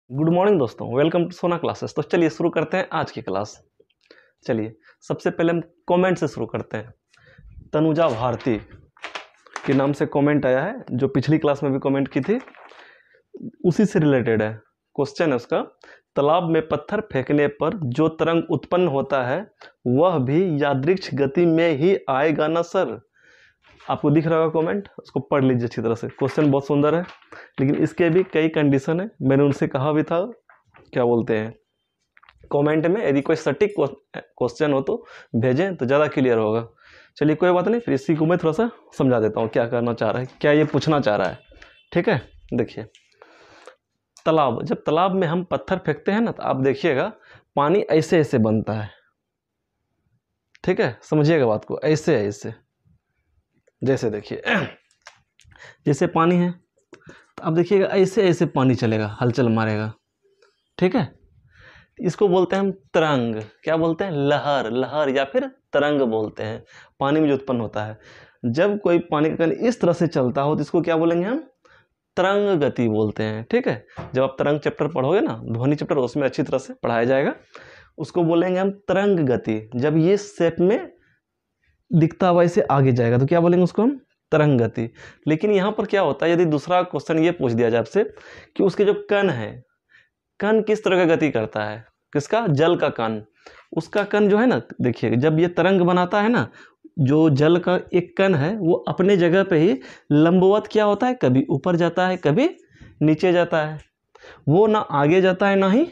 Good morning दोस्तों, welcome to सोना classes. तो चलिए शुरू करते हैं आज की क्लास। चलिए सबसे पहले हम कमेंट से शुरू करते हैं। तनुजा भारती के नाम से कमेंट आया है, जो पिछली क्लास में भी कमेंट की थी, उसी से रिलेटेड है। क्वेश्चन है उसका, तालाब में पत्थर फेंकने पर जो तरंग उत्पन्न होता है वह भी यादृच्छ गति में ही आएगा ना सर। आपको दिख रहा होगा कमेंट, उसको पढ़ लीजिए अच्छी तरह से। क्वेश्चन बहुत सुंदर है, लेकिन इसके भी कई कंडीशन है। मैंने उनसे कहा भी था, क्या बोलते हैं, कमेंट में यदि कोई सटीक क्वेश्चन हो तो भेजें तो ज़्यादा क्लियर होगा। चलिए कोई बात नहीं, फिर इसी को मैं थोड़ा सा समझा देता हूँ क्या करना चाह रहा है, क्या ये पूछना चाह रहा है। ठीक है, देखिए तालाब, जब तालाब में हम पत्थर फेंकते हैं ना, तो आप देखिएगा पानी ऐसे ऐसे बनता है। ठीक है, समझिएगा बात को, ऐसे ऐसे, जैसे देखिए जैसे पानी है, तो आप देखिएगा ऐसे ऐसे पानी चलेगा, हलचल मारेगा। ठीक है, इसको बोलते हैं हम तरंग। क्या बोलते हैं? लहर, लहर या फिर तरंग बोलते हैं। पानी में जो उत्पन्न होता है, जब कोई पानी का कण इस तरह से चलता हो तो इसको क्या बोलेंगे हम? तरंग गति बोलते हैं। ठीक है, जब आप तरंग चैप्टर पढ़ोगे ना, ध्वनि चैप्टर, उसमें अच्छी तरह से पढ़ाया जाएगा। उसको बोलेंगे हम तरंग गति। जब ये शेप में दिखता हुआ इसे आगे जाएगा तो क्या बोलेंगे उसको हम? तरंग गति। लेकिन यहाँ पर क्या होता है, यदि दूसरा क्वेश्चन ये पूछ दिया जाए आपसे कि उसके जो कण है, कण किस तरह का गति करता है, किसका? जल का कण। उसका कण जो है ना, देखिए जब ये तरंग बनाता है ना, जो जल का एक कण है वो अपने जगह पे ही लंबवत क्या होता है, कभी ऊपर जाता है कभी नीचे जाता है। वो ना आगे जाता है ना ही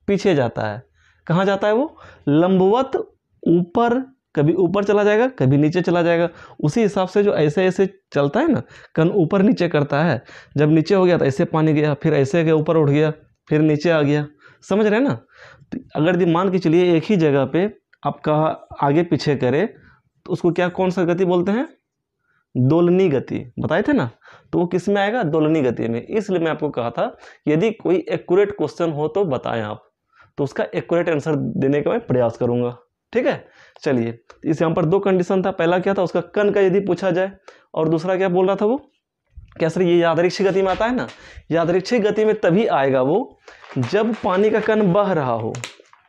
पीछे जाता है। कहाँ जाता है वो? लंबवत ऊपर, कभी ऊपर चला जाएगा कभी नीचे चला जाएगा। उसी हिसाब से जो ऐसे ऐसे चलता है ना, कण ऊपर नीचे करता है। जब नीचे हो गया तो ऐसे पानी गया, फिर ऐसे गया, ऊपर उठ गया, फिर नीचे आ गया। समझ रहे हैं ना? तो अगर यदि मान के चलिए एक ही जगह पे आपका आगे पीछे करे तो उसको क्या, कौन सा गति बोलते हैं? दोलनी गति। बताए थे ना, तो वो किस में आएगा? दोलनी गति में। इसलिए मैं आपको कहा था कि यदि कोई एक्यूरेट क्वेश्चन हो तो बताएं आप, तो उसका एक्यूरेट आंसर देने का मैं प्रयास करूंगा। ठीक है, चलिए इस यहाँ पर दो कंडीशन था। पहला क्या था, उसका कण का यदि पूछा जाए, और दूसरा क्या बोल रहा था वो, क्या सर ये यादृच्छिक गति में आता है ना? यादृच्छिक गति में तभी आएगा वो जब पानी का कण बह रहा हो।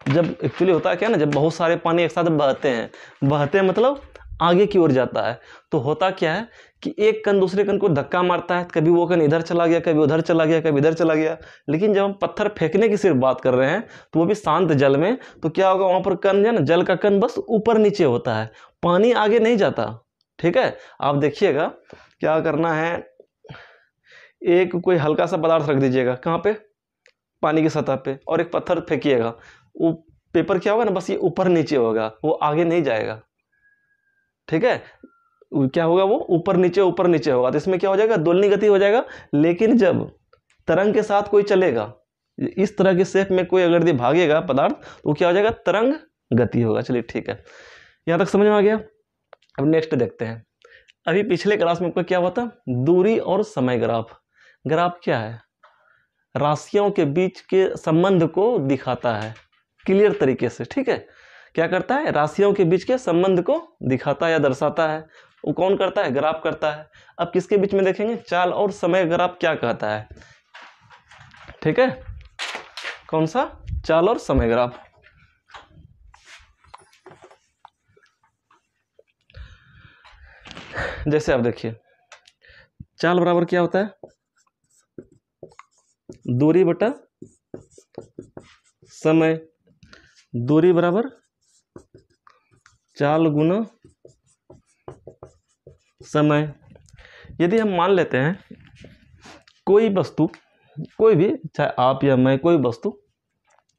जब एक्चुअली होता है क्या ना, जब बहुत सारे पानी एक साथ बहते हैं, बहते मतलब आगे की ओर जाता है, तो होता क्या है कि एक कण दूसरे कण को धक्का मारता है, कभी वो कण इधर चला गया, कभी उधर चला गया, कभी इधर चला गया। लेकिन जब हम पत्थर फेंकने की सिर्फ बात कर रहे हैं, तो वो भी शांत जल में, तो क्या होगा वहां पर कण है ना, जल का कण बस ऊपर नीचे होता है, पानी आगे नहीं जाता। ठीक है, आप देखिएगा क्या करना है, एक कोई हल्का सा पदार्थ रख दीजिएगा, कहाँ पे? पानी की सतह पे, और एक पत्थर फेंकिएगा। वो पेपर क्या होगा ना, बस ये ऊपर नीचे होगा, वो आगे नहीं जाएगा। ठीक है, क्या होगा, वो ऊपर नीचे होगा। तो इसमें क्या हो जाएगा? दोलनी गति हो जाएगा। लेकिन जब तरंग के साथ कोई चलेगा, इस तरह के शेप में कोई अगर भागेगा पदार्थ, तो क्या हो जाएगा? तरंग गति होगा। चलिए ठीक है, यहां तक समझ में आ गया। अब नेक्स्ट देखते हैं। अभी पिछले क्लास में आपका क्या हुआ था? दूरी और समय ग्राफ। ग्राफ क्या है? राशियों के बीच के संबंध को दिखाता है क्लियर तरीके से। ठीक है, क्या करता है? राशियों के बीच के संबंध को दिखाता है या दर्शाता है। वो कौन करता है? ग्राफ करता है। अब किसके बीच में देखेंगे? चाल और समय ग्राफ क्या कहता है। ठीक है, कौन सा? चाल और समय ग्राफ। जैसे आप देखिए, चाल बराबर क्या होता है? दूरी बटा समय। दूरी बराबर चाल गुना समय। यदि हम मान लेते हैं कोई वस्तु, कोई भी, चाहे आप या मैं, कोई वस्तु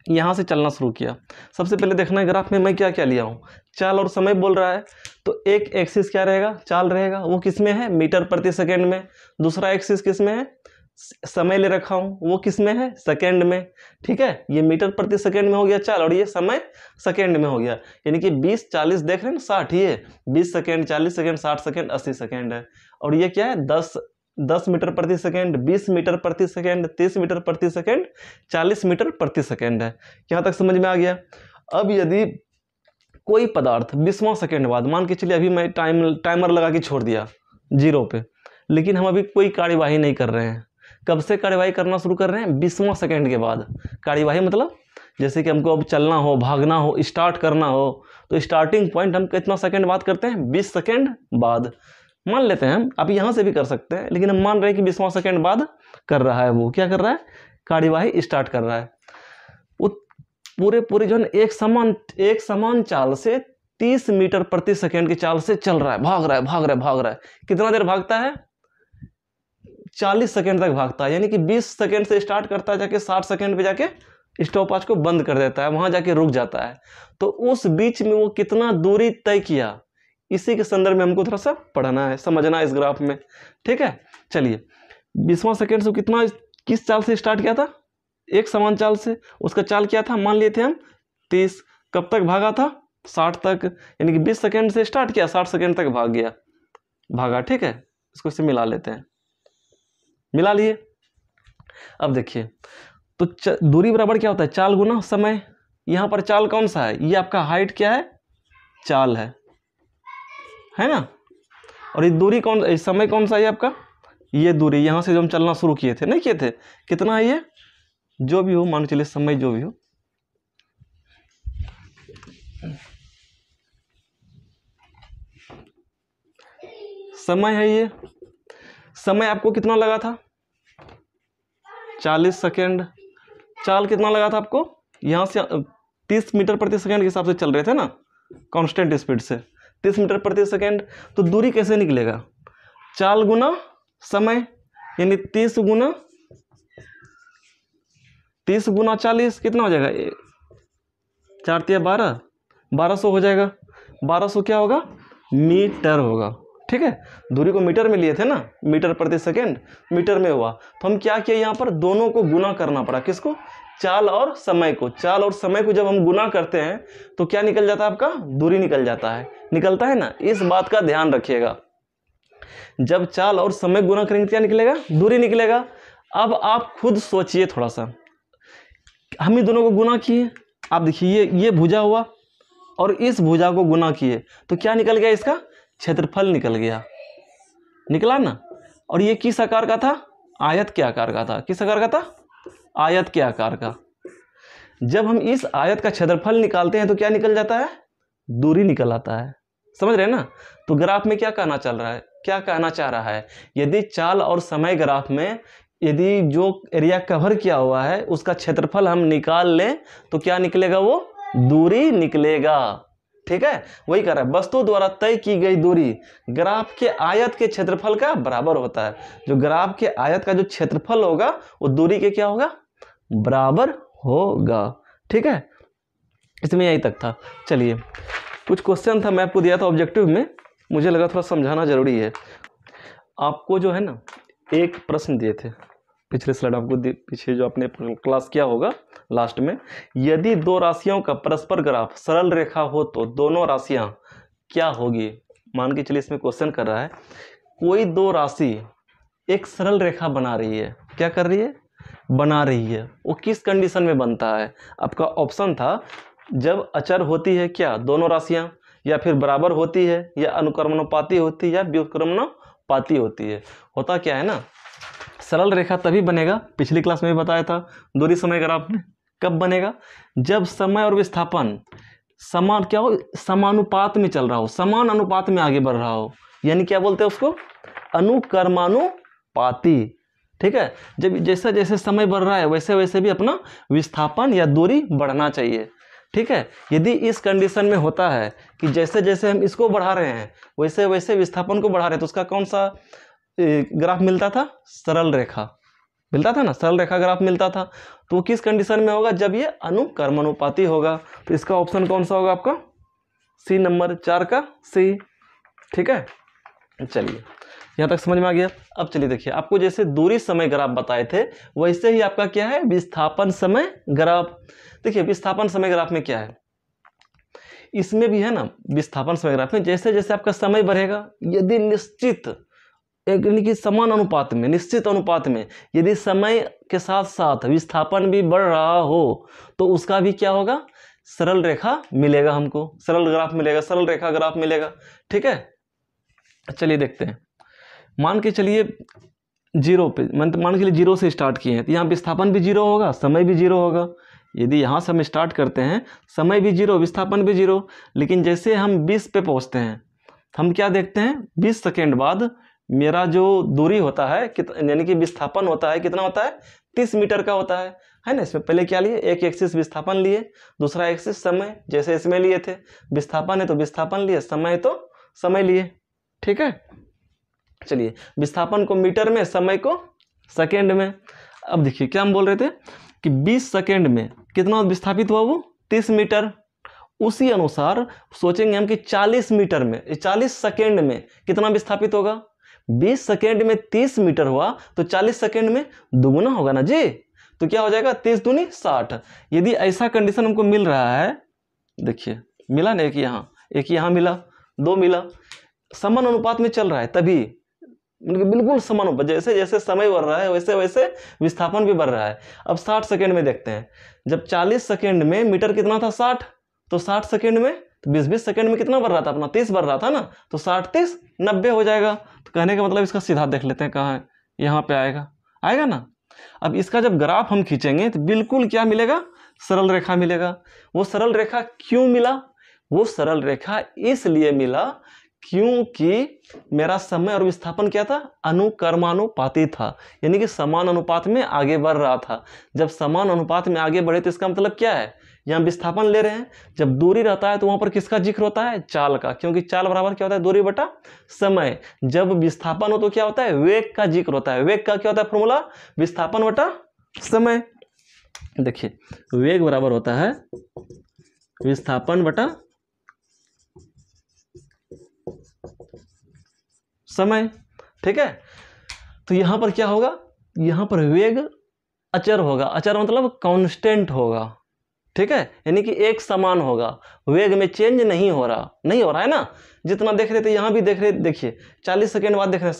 यहाँ से चलना शुरू किया, सबसे पहले देखना है ग्राफ में मैं क्या क्या लिया हूँ। चाल और समय बोल रहा है, तो एक एक्सिस क्या रहेगा? चाल रहेगा। वो किस में है? मीटर प्रति सेकेंड में। दूसरा एक्सिस किस में है? समय ले रखा हूँ, वो किस में है? सेकेंड में। ठीक है, ये मीटर प्रति सेकेंड में हो गया चाल, और ये समय सेकेंड में हो गया। यानी कि 20 40 देख रहे हैं ना, 60, ये 20 सेकेंड, 40 सेकेंड, 60 सेकेंड, 80 सेकेंड है। और ये क्या है? 10 मीटर प्रति सेकेंड, 20 मीटर प्रति सेकेंड, 30 मीटर प्रति सेकेंड, 40 मीटर प्रति सेकेंड है। यहाँ तक समझ में आ गया। अब यदि कोई पदार्थ 20वां सेकेंड बाद, मान के चलिए अभी मैं टाइमर लगा के छोड़ दिया 0 पे, लेकिन हम अभी कोई कार्यवाही नहीं कर रहे हैं, कब से कार्यवाही करना शुरू कर रहे हैं? 20वां सेकंड के बाद। कार्यवाही मतलब जैसे कि हमको अब चलना हो, भागना हो, स्टार्ट करना हो, तो स्टार्टिंग पॉइंट हम कितना सेकंड बाद करते हैं? 20 सेकंड बाद। मान लेते हैं हम, आप यहाँ से भी कर सकते हैं, लेकिन हम मान रहे हैं कि 20वां सेकंड बाद कर रहा है। वो क्या कर रहा है? कार्यवाही स्टार्ट कर रहा है। वो पूरे जो है एक समान चाल से 30 मीटर प्रति सेकंड की चाल से चल रहा है, भाग रहा है। कितना देर भागता है? 40 सेकंड तक भागता है। यानी कि 20 सेकंड से स्टार्ट करता है, जाके 60 सेकंड पे जाके स्टॉपवॉच को बंद कर देता है, वहां जाके रुक जाता है। तो उस बीच में वो कितना दूरी तय किया, इसी के संदर्भ में हमको थोड़ा सा पढ़ना है, समझना है इस ग्राफ में। ठीक है, चलिए 20वां सेकंड से कितना, किस चाल से स्टार्ट किया था? एक समान चाल से। उसका चाल क्या था? मान लिए थे हम 30। कब तक भागा था? 60 तक। यानी कि 20 सेकंड से स्टार्ट किया, 60 सेकंड तक भागा। ठीक है, इसको इससे मिला लेते हैं, मिला लिए। अब देखिए, तो दूरी बराबर क्या होता है? चाल गुना समय। यहां पर चाल कौन सा है? ये आपका हाइट क्या है? चाल है ना। और ये दूरी कौन, समय कौन सा है आपका? ये दूरी, यहां से जो हम चलना शुरू किए थे, नहीं किए थे, कितना है ये? जो भी हो, मान चलिए समय जो भी हो, समय है ये। समय आपको कितना लगा था? 40 सेकेंड। चाल कितना लगा था आपको? यहाँ से 30 मीटर प्रति सेकंड के हिसाब से चल रहे थे ना, कांस्टेंट स्पीड से 30 मीटर प्रति सेकंड। तो दूरी कैसे निकलेगा? चाल गुना समय, यानी 30 गुना 40 कितना हो जाएगा? 4 तिया 12, 1200 हो जाएगा। 1200 क्या होगा? मीटर होगा। ठीक है, दूरी को मीटर में लिए थे ना, मीटर प्रति सेकंड, मीटर में हुआ। तो हम क्या किया, यहाँ पर दोनों को गुना करना पड़ा। किसको? चाल और समय को। चाल और समय को जब हम गुना करते हैं तो क्या निकल जाता है आपका? दूरी निकल जाता है, निकलता है ना। इस बात का ध्यान रखिएगा, जब चाल और समय गुना करेंगे क्या निकलेगा? दूरी निकलेगा। अब आप खुद सोचिए थोड़ा सा, हम ही दोनों को गुना किए, आप देखिए ये भुजा हुआ और इस भुजा को गुना किए तो क्या निकल गया? इसका क्षेत्रफल निकल गया, निकला ना। और ये किस आकार का था? आयत के आकार का था। किस आकार का था? आयत के आकार का। जब हम इस आयत का क्षेत्रफल निकालते हैं तो क्या निकल जाता है? दूरी निकल आता है। समझ रहे हैं ना। तो ग्राफ में क्या कहना चल रहा है, क्या कहना चाह रहा है? यदि चाल और समय ग्राफ में यदि जो एरिया कवर किया हुआ है उसका क्षेत्रफल हम निकाल लें तो क्या निकलेगा? वो दूरी निकलेगा। ठीक है, वही कर रहा है। वस्तु द्वारा तय की गई दूरी ग्राफ के आयत के क्षेत्रफल का बराबर होता है। जो ग्राफ के आयत का जो क्षेत्रफल होगा वो दूरी के क्या होगा? बराबर होगा। ठीक है, इसमें यही तक था। चलिए, कुछ क्वेश्चन था मैं आपको दिया था ऑब्जेक्टिव में, मुझे लगा थोड़ा समझाना जरूरी है। आपको जो है ना एक प्रश्न दिए थे, पिछले स्लाइड आपको पीछे जो आपने क्लास किया होगा लास्ट में, यदि दो राशियों का परस्पर ग्राफ सरल रेखा हो तो दोनों राशियां क्या होगी? मान के चलिए इसमें क्वेश्चन कर रहा है, कोई दो राशि एक सरल रेखा बना रही है। क्या कर रही है? बना रही है। वो किस कंडीशन में बनता है? आपका ऑप्शन था, जब अचर होती है क्या दोनों राशियां, या फिर बराबर होती है, या अनुक्रमानुपाती होती है, या व्युत्क्रमानुपाती होती है। होता क्या है ना, सरल रेखा तभी बनेगा, पिछली क्लास में भी बताया था दूरी समय ग्राफ में, कब बनेगा? जब समय और विस्थापन समान क्या हो? समानुपात में चल रहा हो, समान अनुपात में आगे बढ़ रहा हो। यानी क्या बोलते हैं उसको? अनुक्रमानुपाती। ठीक है, जब जैसे जैसे समय बढ़ रहा है वैसे वैसे भी अपना विस्थापन या दूरी बढ़ना चाहिए। ठीक है, यदि इस कंडीशन में होता है कि जैसे जैसे हम इसको बढ़ा रहे हैं वैसे वैसे विस्थापन को बढ़ा रहे हैं, तो उसका कौन सा ग्राफ मिलता था? सरल रेखा मिलता था ना, सरल रेखा ग्राफ मिलता था। तो वो किस कंडीशन में होगा? जब ये अनुक्रमानुपाती होगा। तो इसका ऑप्शन कौन सा होगा आपका? सी, नंबर 4 का सी। ठीक है, चलिए यहाँ तक समझ में आ गया। अब चलिए देखिए, आपको जैसे दूरी समय ग्राफ बताए थे वैसे ही आपका क्या है? विस्थापन समय ग्राफ। देखिए विस्थापन समय ग्राफ में क्या है, इसमें भी है ना, विस्थापन समय ग्राफ में जैसे जैसे आपका समय बढ़ेगा, यदि निश्चित यानी कि समान अनुपात में, निश्चित अनुपात में यदि समय के साथ साथ विस्थापन भी बढ़ रहा हो तो उसका भी क्या होगा? सरल रेखा मिलेगा, हमको सरल ग्राफ मिलेगा, सरल रेखा ग्राफ मिलेगा। ठीक है, चलिए देखते हैं। मान के चलिए जीरो पे मान के लिए जीरो से स्टार्ट किए हैं तो यहाँ विस्थापन भी जीरो होगा, समय भी जीरो होगा। यदि यहाँ से हम स्टार्ट करते हैं, समय भी जीरो, विस्थापन भी जीरो। लेकिन जैसे हम 20 पे पहुँचते हैं, हम क्या देखते हैं, 20 सेकेंड बाद मेरा जो दूरी होता है यानी कि विस्थापन होता है, कितना होता है, 30 मीटर का होता है ना। इसमें पहले क्या लिए, एक एक्सिस विस्थापन लिए, दूसरा एक्सिस समय, जैसे इसमें लिए थे विस्थापन है तो विस्थापन लिए, समय तो समय लिए। ठीक है, चलिए विस्थापन को मीटर में, समय को सेकेंड में। अब देखिए क्या हम बोल रहे थे कि 20 सेकेंड में कितना विस्थापित हुआ, वो 30 मीटर। उसी अनुसार सोचेंगे हम कि 40 मीटर में, 40 सेकेंड में कितना विस्थापित होगा। 20 सेकेंड में 30 मीटर हुआ तो 40 सेकेंड में दुगुना होगा ना जी। तो क्या हो जाएगा, 30 दूनी 60। यदि ऐसा कंडीशन हमको मिल रहा है, देखिए मिला ना, एक यहाँ मिला, 2 मिला, समान अनुपात में चल रहा है, तभी बिल्कुल समान अनुपात, जैसे जैसे समय बढ़ रहा है वैसे वैसे विस्थापन भी बढ़ रहा है। अब 60 सेकेंड में देखते हैं, जब 40 सेकेंड में मीटर कितना था 60, तो 60 सेकेंड में तो 20-20 सेकेंड में कितना बढ़ रहा था अपना, 30 बढ़ रहा था ना, तो 60-30 90 हो जाएगा। तो कहने का मतलब इसका सीधा देख लेते हैं, कहाँ है, यहाँ पे आएगा ना। अब इसका जब ग्राफ हम खींचेंगे तो बिल्कुल क्या मिलेगा, सरल रेखा मिलेगा। वो सरल रेखा क्यों मिला, वो सरल रेखा इसलिए मिला क्योंकि मेरा समय और विस्थापन क्या था, अनुकर्मानुपाती था, यानी कि समान अनुपात में आगे बढ़ रहा था। जब समान अनुपात में आगे बढ़े तो इसका मतलब क्या है, यहाँ विस्थापन ले रहे हैं, जब दूरी रहता है तो वहां पर किसका जिक्र होता है, चाल का, क्योंकि चाल बराबर क्या होता है, दूरी बटा समय। जब विस्थापन हो तो क्या होता है, वेग का जिक्र होता है। वेग का क्या होता है फॉर्मूला, विस्थापन बटा समय। देखिए वेग बराबर होता है विस्थापन बटा समय। ठीक है, तो यहां पर क्या होगा, यहां पर वेग अचर होगा, अचर मतलब कांस्टेंट होगा। ठीक है, यानी कि एक समान होगा, वेग में चेंज नहीं हो रहा है ना। जितना देख रहे थे यहां भी देख रहे, देखिए 40 सेकेंड बाद देख रहे हैं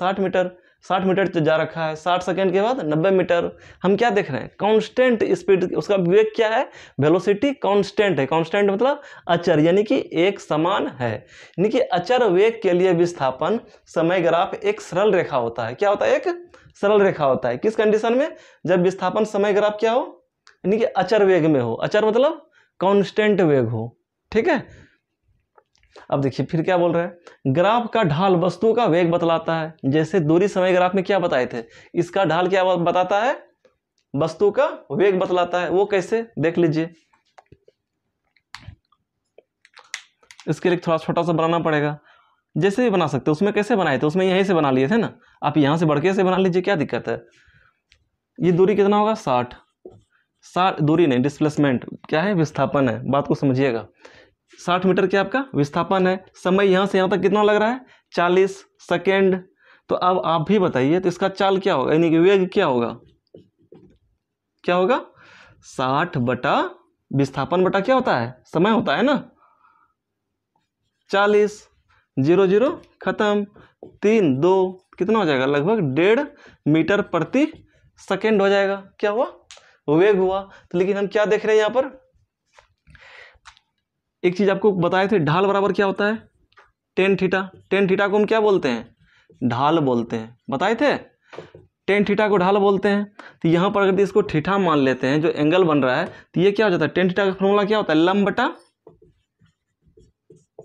60 मीटर जा रखा है, 60 सेकेंड के बाद 90 मीटर। हम क्या देख रहे हैं, कांस्टेंट स्पीड, उसका वेग क्या है, वेलोसिटी कांस्टेंट है। कांस्टेंट मतलब अचर, यानी कि एक समान है। यानी कि अचर वेग के लिए विस्थापन समय ग्राफ एक सरल रेखा होता है। क्या होता है, एक सरल रेखा होता है। किस कंडीशन में, जब विस्थापन समय ग्राफ क्या हो, यानी कि अचर वेग में हो। अचर मतलब कांस्टेंट वेग हो। ठीक है, अब देखिए फिर क्या बोल रहे हैं, ग्राफ का ढाल वस्तु का वेग बतलाता है। जैसे दूरी समय ग्राफ में क्या बताए थे, इसका ढाल क्या बताता है, वस्तु का वेग बतलाता है। वो कैसे, देख लीजिए। इसके लिए थोड़ा छोटा सा बनाना पड़ेगा, जैसे भी बना सकते हो। उसमें कैसे बनाए थे, उसमें यहीं से बना लिए थे ना, आप यहां से बढ़ के से बना लीजिए, क्या दिक्कत है। ये दूरी कितना होगा, 60 दूरी नहीं, डिस्प्लेसमेंट क्या है, विस्थापन है, बात को समझिएगा। 60 मीटर क्या आपका विस्थापन है। समय यहां से यहां तक कितना लग रहा है, 40 सेकेंड। तो अब आप भी बताइए, तो इसका चाल क्या होगा, यानी कि वेग क्या होगा, 60 बटा विस्थापन बटा क्या होता है, समय होता है ना, 40, 0 0 खत्म, 3 2 कितना हो जाएगा, लगभग 1.5 मीटर प्रति सेकेंड हो जाएगा। क्या हुआ, वेग हुआ। तो लेकिन हम क्या देख रहे हैं यहां पर, एक चीज आपको बताए थे, ढाल बराबर क्या होता है, टेन थीटा को हम क्या बोलते हैं, ढाल बोलते हैं, बताए थे, टेन थीटा को ढाल बोलते हैं। तो यहां पर अगर इसको थीटा मान लेते हैं, जो एंगल बन रहा है, तो ये क्या हो जाता है, टेन थीटा का फॉर्मूला क्या होता है, लंब बटा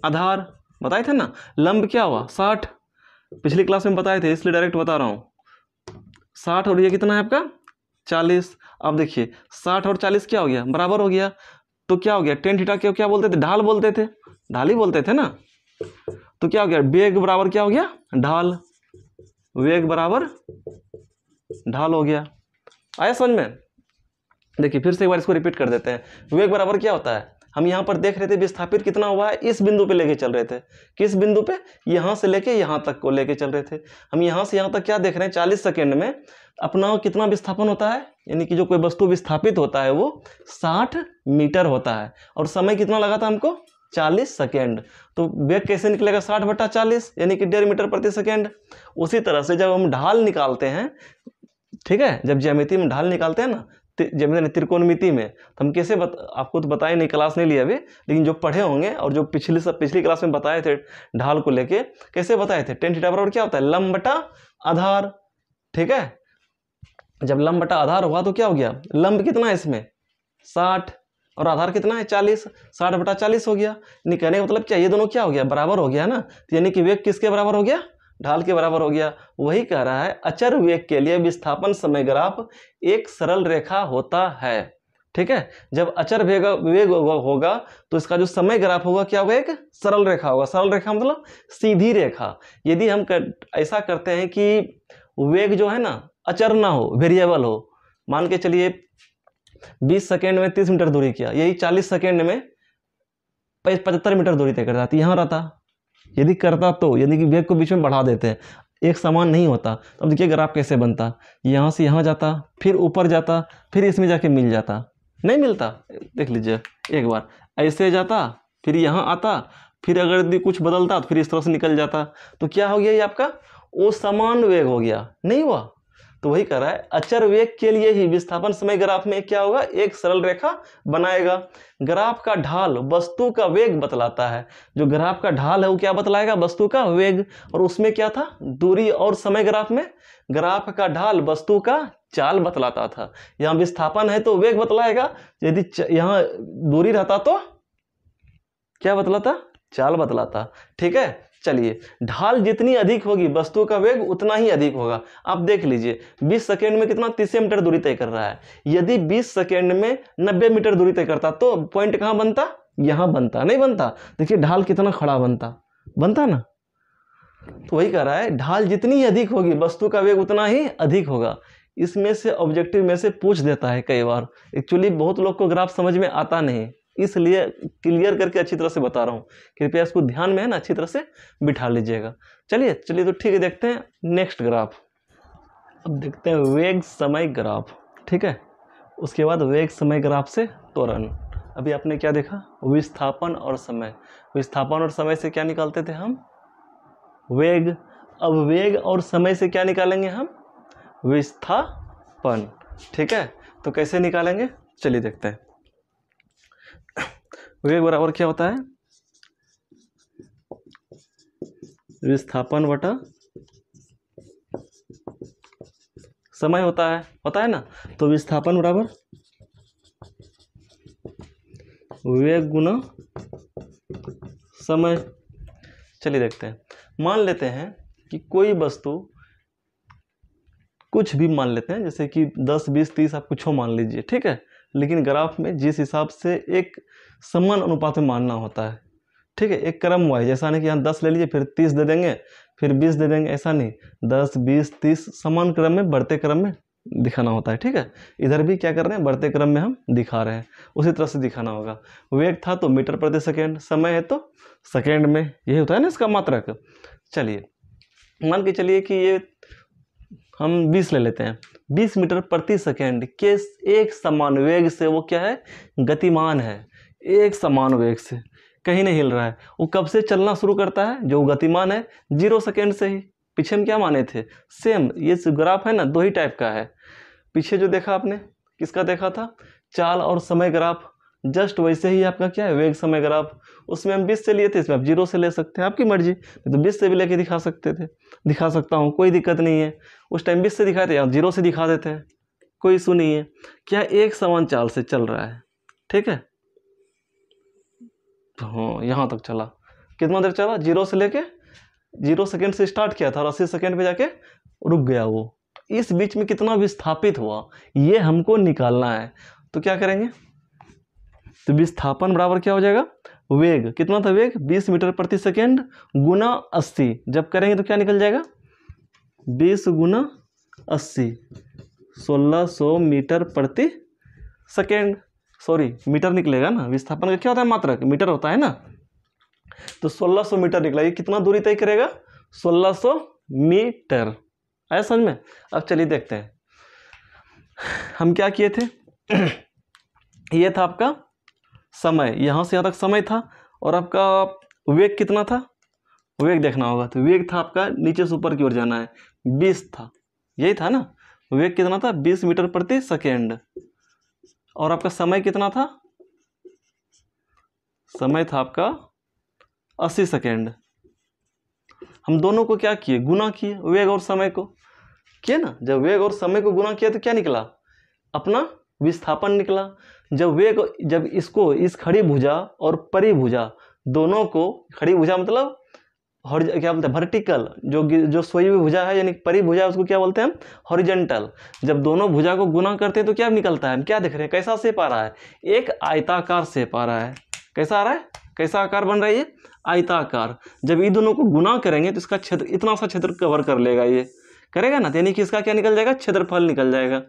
आधार, बताए थे ना। लंब क्या हुआ, 60, पिछली क्लास में बताए थे, इसलिए डायरेक्ट बता रहा हूं। 60 और ये कितना है आपका 40। अब देखिए 60 और 40 क्या हो गया, बराबर हो गया। तो क्या हो गया, टेन थीटा को क्या बोलते थे, ढाल बोलते थे, ढाल ही बोलते थे ना। तो क्या हो गया, वेग बराबर क्या हो गया, ढाल, वेग बराबर ढाल हो गया। आया समझ में। देखिए फिर से एक बार इसको रिपीट कर देते हैं। वेग बराबर क्या होता है, हम यहां पर देख रहे थे विस्थापित कितना हुआ है, इस बिंदु पे लेके चल रहे थे। किस बिंदु पे, यहां से लेके यहां तक को लेके चल रहे थे। हम यहां से यहां तक क्या देख रहे हैं, 40 सेकेंड में अपना कितना विस्थापन होता है, यानी कि जो कोई वस्तु विस्थापित होता है वो 60 मीटर होता है। और समय कितना लगा था हमको, 40 सेकेंड। तो वेग कैसे निकलेगा, 60 बटा 40, यानी कि 1.5 मीटर प्रति सेकेंड। उसी तरह से जब हम ढाल निकालते हैं, ठीक है, जब ज्यामिति में ढाल निकालते हैं ना, त्रिकोणमिति में, तो हम कैसे आपको तो बताए नहीं, क्लास नहीं लिया अभी, लेकिन जो पढ़े होंगे और जो पिछली क्लास में बताए थे ढाल को लेके, कैसे बताए थे, टेन थीटा बराबर क्या होता है, लंब बटा आधार। ठीक है। जब लंब बटा आधार हुआ तो क्या हो गया, लंब कितना है इसमें 60 और आधार कितना है 40, 60 बटा 40 हो गया। यानी कहने का मतलब क्या, ये दोनों क्या हो गया, बराबर हो गया ना। तो यानी कि वेग किसके बराबर हो गया, ढाल के बराबर हो गया। वही कह रहा है अचर वेग के लिए विस्थापन समय ग्राफ एक सरल रेखा होता है। ठीक है, जब अचर वेग होगा तो इसका जो समय ग्राफ होगा क्या होगा, एक सरल रेखा होगा। सरल रेखा मतलब सीधी रेखा। यदि हम ऐसा करते हैं कि वेग जो है ना अचर ना हो, वेरिएबल हो, मान के चलिए 20 सेकेंड में 30 मीटर दूरी किया, यही 40 सेकेंड में 75 मीटर दूरी तय कर जाती, यहाँ रहता। यदि करता तो यदि कि वेग को बीच में बढ़ा देते हैं, एक समान नहीं होता। तो अब देखिए ग्राफ कैसे बनता, यहाँ से यहाँ जाता, फिर ऊपर जाता, फिर इसमें जाके मिल जाता, नहीं मिलता। देख लीजिए एक बार, ऐसे जाता, फिर यहाँ आता, फिर अगर यदि कुछ बदलता तो फिर इस तरह से निकल जाता। तो क्या हो गया, ये आपका वो समान वेग हो गया, नहीं हुआ। तो वही कह रहा है अचर वेग के लिए ही विस्थापन समय ग्राफ में क्या होगा, एक सरल रेखा बनाएगा। ग्राफ का ढाल वस्तु का वेग बतलाता है। जो ग्राफ का ढाल है वो क्या बतलाएगा, वस्तु का वेग। और उसमें क्या था, दूरी। और समय ग्राफ में ग्राफ का ढाल वस्तु का चाल बतलाता था। यहाँ विस्थापन है तो वेग बतलाएगा, यदि यहाँ दूरी रहता तो क्या बतलाता, चाल बतलाता। ठीक है, चलिए ढाल जितनी अधिक होगी वस्तु का वेग उतना ही अधिक होगा। आप देख लीजिए 20 सेकेंड में कितना 30 मीटर दूरी तय कर रहा है। यदि 20 सेकेंड में 90 मीटर दूरी तय करता तो पॉइंट कहाँ बनता, यहाँ बनता, नहीं बनता। देखिए ढाल कितना खड़ा बनता ना। तो वही कह रहा है ढाल जितनी अधिक होगी वस्तु का वेग उतना ही अधिक होगा। इसमें से ऑब्जेक्टिव में से पूछ देता है कई बार। एक्चुअली बहुत लोग को ग्राफ समझ में आता नहीं, इसलिए क्लियर करके अच्छी तरह से बता रहा हूँ। कृपया इसको ध्यान में है ना अच्छी तरह से बिठा लीजिएगा। चलिए तो ठीक है, देखते हैं नेक्स्ट ग्राफ। अब देखते हैं वेग समय ग्राफ। ठीक है, उसके बाद वेग समय ग्राफ से त्वरण। अभी आपने क्या देखा, विस्थापन और समय। विस्थापन और समय से क्या निकालते थे हम, वेग। अब वेग और समय से क्या निकालेंगे हम, विस्थापन। ठीक है, तो कैसे निकालेंगे, चलिए देखते हैं। वेग बराबर क्या होता है, विस्थापन बटा समय होता है ना। तो विस्थापन बराबर वेग गुना समय। चलिए देखते हैं। मान लेते हैं कि कोई वस्तु, कुछ भी मान लेते हैं, जैसे कि 10 20 30 आप कुछ मान लीजिए। ठीक है, लेकिन ग्राफ में जिस हिसाब से एक समान अनुपात में मानना होता है। ठीक है, एक क्रम वाइज, ऐसा नहीं कि यहाँ 10 ले लीजिए फिर 30 दे देंगे फिर 20 दे देंगे, ऐसा नहीं। 10 20 30 समान क्रम में, बढ़ते क्रम में दिखाना होता है। ठीक है, इधर भी क्या कर रहे हैं, बढ़ते क्रम में हम दिखा रहे हैं, उसी तरह से दिखाना होगा। वेग था तो मीटर प्रति सेकेंड, समय है तो सेकेंड में, यही होता है ना इसका मात्रक। चलिए मान के चलिए कि ये हम 20 ले लेते हैं। 20 मीटर प्रति सेकेंड के एक समान वेग से वो क्या है, गतिमान है। एक समान वेग से कहीं नहीं हिल रहा है। वो कब से चलना शुरू करता है, जो गतिमान है 0 सेकेंड से ही। पीछे हम क्या माने थे, सेम। ये ग्राफ है ना, दो ही टाइप का है। पीछे जो देखा आपने, किसका देखा था, चाल और समय ग्राफ। जस्ट वैसे ही आपका क्या है, वेग समय ग्राफ। उसमें हम 20 से लिए थे, इसमें आप 0 से ले सकते हैं, आपकी मर्जी। तो 20 से भी लेके दिखा सकते थे, दिखा सकता हूँ, कोई दिक्कत नहीं है। उस टाइम 20 से दिखाए थे, यहाँ 0 से दिखा देते हैं, कोई इशू नहीं है। क्या एक समान चाल से चल रहा है। ठीक है, हाँ यहाँ तक चला। कितना देर चला, 0 से लेके 0 सेकेंड से स्टार्ट किया था और 80 सेकेंड पे जाके रुक गया वो। इस बीच में कितना विस्थापित हुआ ये हमको निकालना है। तो क्या करेंगे, तो विस्थापन बराबर क्या हो जाएगा, वेग। कितना था वेग, 20 मीटर प्रति सेकेंड गुना 80। जब करेंगे तो क्या निकल जाएगा, 20 गुना 80, 1600 मीटर प्रति सेकेंड। सॉरी, मीटर निकलेगा ना, विस्थापन का क्या होता है मात्रक, मीटर होता है ना। तो 1600 मीटर निकला। ये कितना दूरी तय करेगा, 1600 मीटर। आया समझ में। अब चलिए देखते हैं हम क्या किए थे। ये था आपका समय, यहाँ से यहाँ तक समय था। और आपका वेग कितना था, वेग देखना होगा। तो वेग था आपका नीचे से ऊपर की ओर जाना है, 20 था, यही था ना। वेग कितना था, 20 मीटर प्रति सेकेंड। और आपका समय कितना था, समय था आपका 80 सेकेंड। हम दोनों को क्या किए, गुना किए, वेग और समय को। किया ना, जब वेग और समय को गुना किया तो क्या निकला, अपना विस्थापन निकला। जब इसको इस खड़ी भुजा और परिभुजा दोनों को, खड़ी भुजा मतलब क्या बोलते हैं वर्टिकल, जो सोई हुई भुजा है यानी परिभुजा उसको क्या बोलते हैं हम, हॉरिजॉन्टल। जब दोनों भुजा को गुना करते हैं तो क्या निकलता है, हम क्या देख रहे हैं, कैसा शेप आ रहा है, एक आयताकार शेप आ रहा है। कैसा आ रहा है, कैसा आकार बन रहा है, ये आयताकार। जब ये दोनों को गुना करेंगे तो इसका क्षेत्र, इतना सा क्षेत्र कवर कर लेगा, ये करेगा ना, यानी कि इसका क्या निकल जाएगा, क्षेत्रफल निकल जाएगा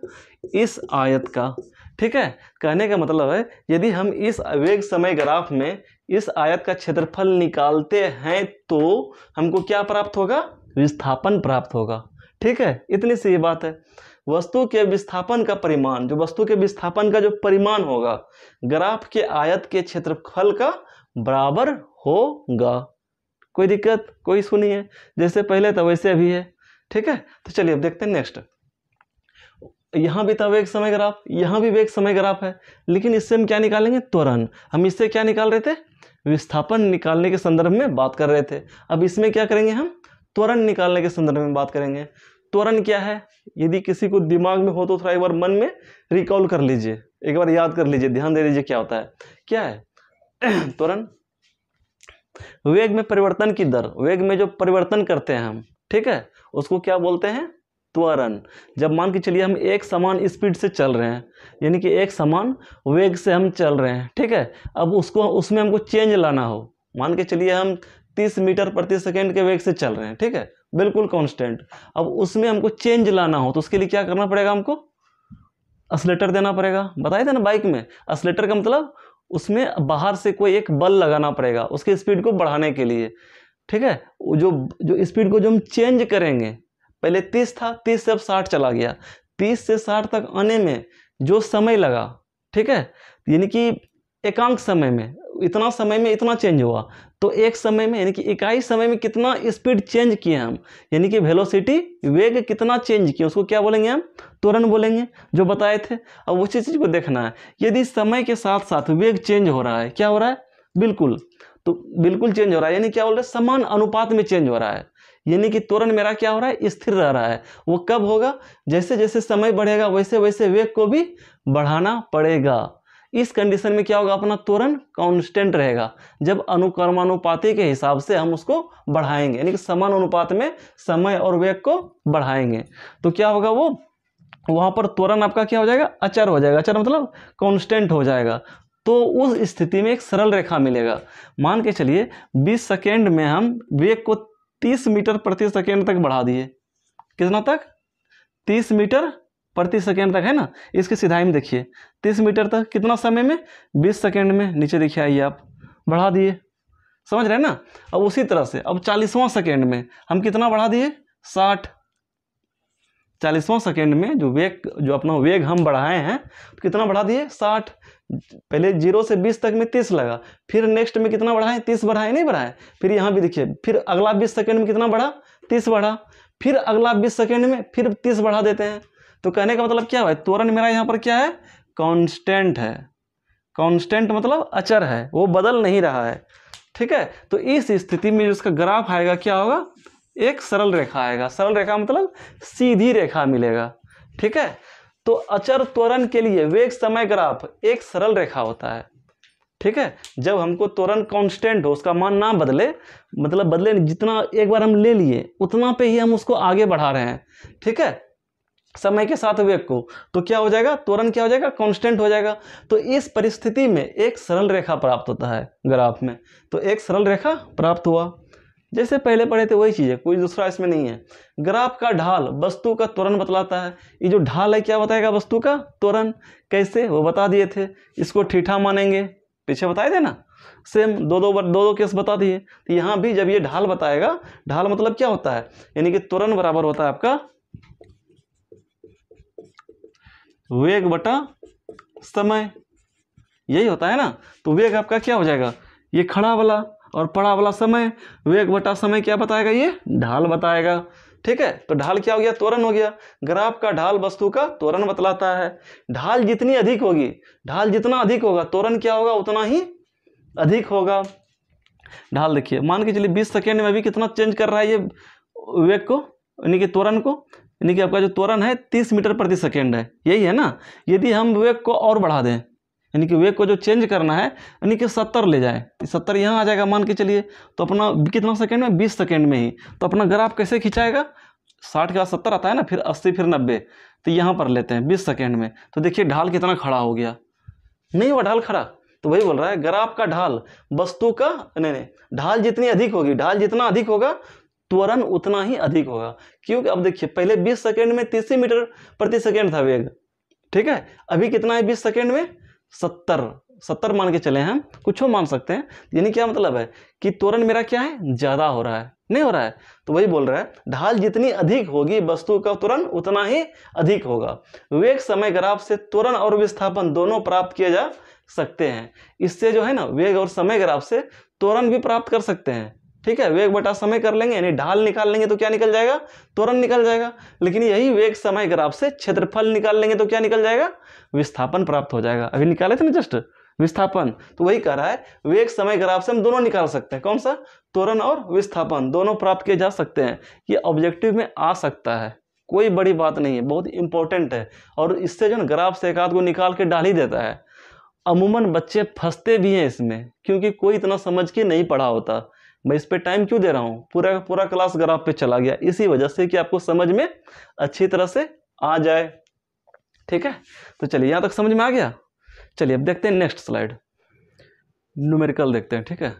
इस आयत का। ठीक है, कहने का मतलब है यदि हम इस वेग समय ग्राफ में इस आयत का क्षेत्रफल निकालते हैं तो हमको क्या प्राप्त होगा, विस्थापन प्राप्त होगा। ठीक है, इतनी सी ये बात है। वस्तु के विस्थापन का परिमाण, जो वस्तु के विस्थापन का जो परिमाण होगा ग्राफ के आयत के क्षेत्रफल का बराबर होगा। कोई दिक्कत, कोई इशू नहीं है, जैसे पहले था वैसे अभी है। ठीक है, तो चलिए अब देखते हैं नेक्स्ट। यहाँ भी था वेग समय ग्राफ, यहाँ भी वेग समय ग्राफ है, लेकिन इससे हम क्या निकालेंगे, त्वरण। हम इससे क्या निकाल रहे थे, विस्थापन निकालने के संदर्भ में बात कर रहे थे। अब इसमें क्या करेंगे, हम त्वरण निकालने के संदर्भ में बात करेंगे। त्वरण क्या है, यदि किसी को दिमाग में हो तो थोड़ा एक बार मन में रिकॉल कर लीजिए, एक बार याद कर लीजिए, ध्यान दे दीजिए क्या होता है, क्या है त्वरण। वेग में परिवर्तन की दर, वेग में जो परिवर्तन करते हैं हम, ठीक है, उसको क्या बोलते हैं, त्वरण। जब मान के चलिए हम एक समान स्पीड से चल रहे हैं, यानी कि एक समान वेग से हम चल रहे हैं, ठीक है, अब उसमें हमको चेंज लाना हो, मान के चलिए हम 30 मीटर प्रति सेकेंड के वेग से चल रहे हैं, ठीक है, बिल्कुल कांस्टेंट। अब उसमें हमको चेंज लाना हो तो उसके लिए क्या करना पड़ेगा, हमको एक्सीलरेटर देना पड़ेगा। बताए थे ना बाइक में एक्सीलरेटर का मतलब उसमें बाहर से कोई एक बल लगाना पड़ेगा उसके स्पीड को बढ़ाने के लिए। ठीक है, जो स्पीड को जो हम चेंज करेंगे, पहले 30 था, 30 से अब 60 चला गया, 30 से 60 तक आने में जो समय लगा, ठीक है, यानी कि एकांक समय में, इतना समय में इतना चेंज हुआ, तो एक समय में यानी कि इकाई समय में कितना स्पीड चेंज किए हम, यानी कि वेलोसिटी, वेग कितना चेंज किए, उसको क्या बोलेंगे हम, त्वरण बोलेंगे, जो बताए थे। अब उसी चीज़ को देखना है, यदि समय के साथ साथ वेग चेंज हो रहा है, क्या हो रहा है, बिल्कुल, तो बिल्कुल चेंज हो रहा है, यानी क्या बोल रहे हैं, समान अनुपात में चेंज हो रहा है, यानी कि त्वरण मेरा क्या हो रहा है, स्थिर रह रहा है। वो कब होगा, जैसे जैसे समय बढ़ेगा वैसे वैसे वेग को भी बढ़ाना पड़ेगा। इस कंडीशन में क्या होगा, अपना त्वरण कांस्टेंट रहेगा, जब अनुक्रमानुपाती के हिसाब से हम उसको बढ़ाएंगे, यानी कि समान अनुपात में समय और वेग को बढ़ाएंगे, तो क्या होगा, वो वहाँ पर त्वरण आपका क्या हो जाएगा, अचर हो जाएगा। अचर मतलब कांस्टेंट हो जाएगा। तो उस स्थिति में एक सरल रेखा मिलेगा। मान के चलिए 20 सेकेंड में हम वेग को 30 मीटर प्रति सेकेंड तक बढ़ा दिए, कितना तक, 30 मीटर प्रति सेकेंड तक, है ना। इसकी सिधाई में देखिए 30 मीटर तक कितना समय में, 20 सेकेंड में, नीचे देखिए आइए आप, बढ़ा दिए, समझ रहे हैं ना। अब उसी तरह से अब 40वां सेकेंड में हम कितना बढ़ा दिए, 60। 40वां सेकेंड में जो अपना वेग हम बढ़ाए हैं तो कितना बढ़ा दिए, 60। पहले 0 से 20 तक में 30 लगा, फिर नेक्स्ट में कितना बढ़ाए, 30 बढ़ाए, नहीं बढ़ाए, फिर यहाँ भी देखिए, फिर अगला 20 सेकेंड में कितना बढ़ा, 30 बढ़ा, फिर अगला 20 सेकेंड में फिर 30 बढ़ा देते हैं। तो कहने का मतलब क्या है, त्वरण मेरा यहाँ पर क्या है, कांस्टेंट है। कांस्टेंट मतलब अचर है, वो बदल नहीं रहा है। ठीक है, तो इस स्थिति में जिसका ग्राफ आएगा क्या होगा, एक सरल रेखा आएगा। सरल रेखा मतलब सीधी रेखा मिलेगा। ठीक है, तो अचर त्वरण के लिए वेग समय ग्राफ एक सरल रेखा होता है। ठीक है, जब हमको त्वरण कांस्टेंट हो, उसका मान ना बदले, मतलब बदले जितना एक बार हम ले लिए उतना पे ही हम उसको आगे बढ़ा रहे हैं, ठीक है, समय के साथ वेग को, तो क्या हो जाएगा, त्वरण क्या हो जाएगा, कांस्टेंट हो जाएगा। तो इस परिस्थिति में एक सरल रेखा प्राप्त होता है ग्राफ में। तो एक सरल रेखा प्राप्त हुआ, जैसे पहले पढ़े थे वही चीज़ है, कोई दूसरा इसमें नहीं है। ग्राफ का ढाल वस्तु का त्वरण बतलाता है। ये जो ढाल है क्या बताएगा, वस्तु का त्वरण। कैसे, वो बता दिए थे। इसको ठीठा मानेंगे, पीछे बताए थे ना, सेम दो केस बता दिए। तो यहाँ भी जब ये ढाल बताएगा, ढाल मतलब क्या होता है, यानी कि त्वरण बराबर होता है आपका वेग बटा समय, यही होता है ना। तो वेग आपका क्या हो जाएगा, ये खड़ा वाला, और पड़ा वाला समय, वेग बटा समय क्या बताएगा, ये ढाल बताएगा। ठीक है, तो ढाल क्या हो गया, त्वरण हो गया। ग्राफ का ढाल वस्तु का त्वरण बतलाता है। ढाल जितनी अधिक होगी, ढाल जितना अधिक होगा, त्वरण क्या होगा, उतना ही अधिक होगा। ढाल देखिए, मान के चलिए 20 सेकेंड में भी कितना चेंज कर रहा है ये वेग को, यानी कि त्वरण को, यानी कि आपका जो त्वरण है 30 मीटर प्रति सेकेंड है, यही है ना। यदि हम वेग को और बढ़ा दें, यानी कि वेग को जो चेंज करना है, यानी कि 70 ले जाए, 70 यहाँ आ जाएगा मान के चलिए, तो अपना कितना सेकेंड में, 20 सेकेंड में ही, तो अपना ग्राफ कैसे खिंचाएगा, 60 के बाद 70 आता है ना, फिर 80, फिर 90, तो यहाँ पर लेते हैं 20 सेकेंड में। तो देखिए ढाल कितना खड़ा हो गया, नहीं हुआ ढाल खड़ा। तो वही बोल रहा है, ग्राफ का ढाल वस्तु का, नहीं, ढाल जितनी अधिक होगी, ढाल जितना अधिक होगा त्वरण उतना ही अधिक होगा। क्योंकि अब देखिए पहले 20 सेकेंड में 30 मीटर प्रति सेकेंड था वेग, ठीक है, अभी कितना है 20 सेकेंड में 70 मान के चले हम, कुछ मान सकते हैं। यानी क्या मतलब है कि त्वरण मेरा क्या है, ज़्यादा हो रहा है, नहीं हो रहा है। तो वही बोल रहा है, ढाल जितनी अधिक होगी वस्तु का त्वरण उतना ही अधिक होगा। वेग समय ग्राफ से त्वरण और विस्थापन दोनों प्राप्त किए जा सकते हैं। इससे जो है ना, वेग और समय ग्राफ से त्वरण भी प्राप्त कर सकते हैं, ठीक है। वेग बटा समय कर लेंगे, यानी ढाल निकाल लेंगे तो क्या निकल जाएगा, त्वरण निकल जाएगा। लेकिन यही वेग समय ग्राफ से क्षेत्रफल निकाल लेंगे तो क्या निकल जाएगा, विस्थापन प्राप्त हो जाएगा। अभी निकाले थे ना जस्ट विस्थापन, तो वही कह रहा है वेग समय ग्राफ से हम दोनों निकाल सकते हैं। कौन सा, त्वरण और विस्थापन दोनों प्राप्त किए जा सकते हैं। ये ऑब्जेक्टिव में आ सकता है, कोई बड़ी बात नहीं है, बहुत इंपॉर्टेंट है। और इससे जो है ग्राफ से एक आध को निकाल के डाल ही देता है। अमूमन बच्चे फंसते भी हैं इसमें, क्योंकि कोई इतना समझ के नहीं पढ़ा होता। मैं इस पे टाइम क्यों दे रहा हूँ, पूरा पूरा क्लास ग्राफ पे चला गया, इसी वजह से कि आपको समझ में अच्छी तरह से आ जाए, ठीक है। तो चलिए यहाँ तक समझ में आ गया। चलिए अब देखते हैं नेक्स्ट स्लाइड, न्यूमेरिकल देखते हैं, ठीक है।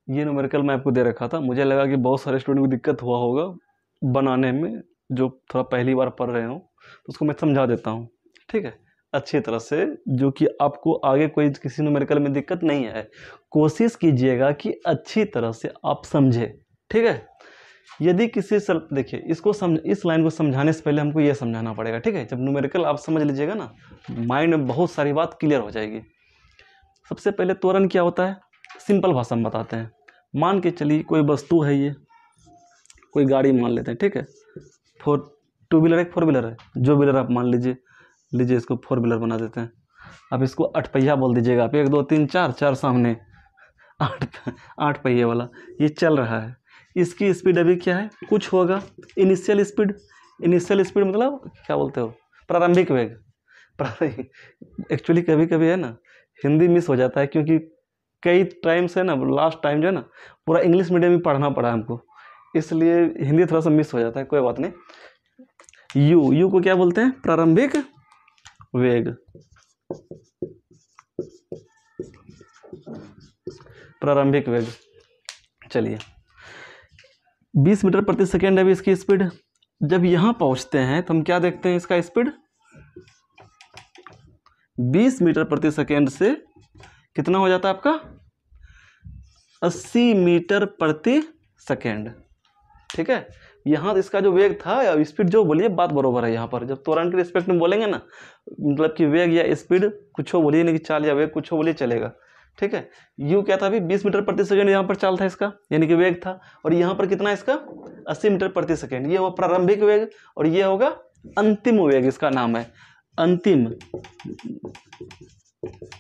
ये न्यूमेरिकल मैं आपको दे रखा था, मुझे लगा कि बहुत सारे स्टूडेंट को दिक्कत हुआ होगा बनाने में, जो थोड़ा पहली बार पढ़ रहे हो, तो उसको मैं समझा देता हूँ, ठीक है, अच्छी तरह से, जो कि आपको आगे कोई किसी न्यूमेरिकल में दिक्कत नहीं है। कोशिश कीजिएगा कि अच्छी तरह से आप समझे, ठीक है। यदि किसी से देखिए इसको इस लाइन को समझाने से पहले हमको ये समझाना पड़ेगा, ठीक है। जब न्यूमेरिकल आप समझ लीजिएगा ना, माइंड में बहुत सारी बात क्लियर हो जाएगी। सबसे पहले त्वरण क्या होता है, सिंपल भाषा में बताते हैं। मान के चलिए कोई वस्तु है, ये कोई गाड़ी मान लेते हैं, ठीक है। 2 व्हीलर है, 4 व्हीलर है, जो व्हीलर आप मान लीजिए इसको 4 व्हीलर बना देते हैं। अब इसको 8 पहिया बोल दीजिएगा आप, 1 2 3 4, 4 सामने, 8 पहिए वाला ये चल रहा है। इसकी स्पीड अभी क्या है, कुछ होगा, इनिशियल स्पीड मतलब क्या बोलते हो, प्रारंभिक वेग। एक्चुअली कभी कभी है ना हिंदी मिस हो जाता है, क्योंकि कई टाइम से ना, लास्ट टाइम जो है ना पूरा इंग्लिश मीडियम में पढ़ना पड़ा हमको, इसलिए हिंदी थोड़ा सा मिस हो जाता है, कोई बात नहीं। यू को क्या बोलते हैं, प्रारंभिक वेग, प्रारंभिक वेग। चलिए 20 मीटर प्रति सेकेंड है अभी इसकी स्पीड। जब यहां पहुंचते हैं तो हम क्या देखते हैं, इसका स्पीड 20 मीटर प्रति सेकेंड से कितना हो जाता है आपका, 80 मीटर प्रति सेकेंड, ठीक है। यहाँ इसका जो वेग था, स्पीड जो बोलिए बात बरोबर है। यहाँ पर जब त्वरण के रिस्पेक्ट में बोलेंगे ना, मतलब कि वेग या स्पीड कुछ हो बोलिए, नहीं कि चाल या वेग कुछ हो बोलिए चलेगा, ठीक है। यू क्या था अभी, 20 मीटर प्रति सेकेंड यहाँ पर चाल था इसका, यानी कि वेग था। और यहाँ पर कितना इसका, 80 मीटर प्रति सेकेंड, ये होगा प्रारंभिक वेग, और ये होगा अंतिम वेग, इसका नाम है अंतिम,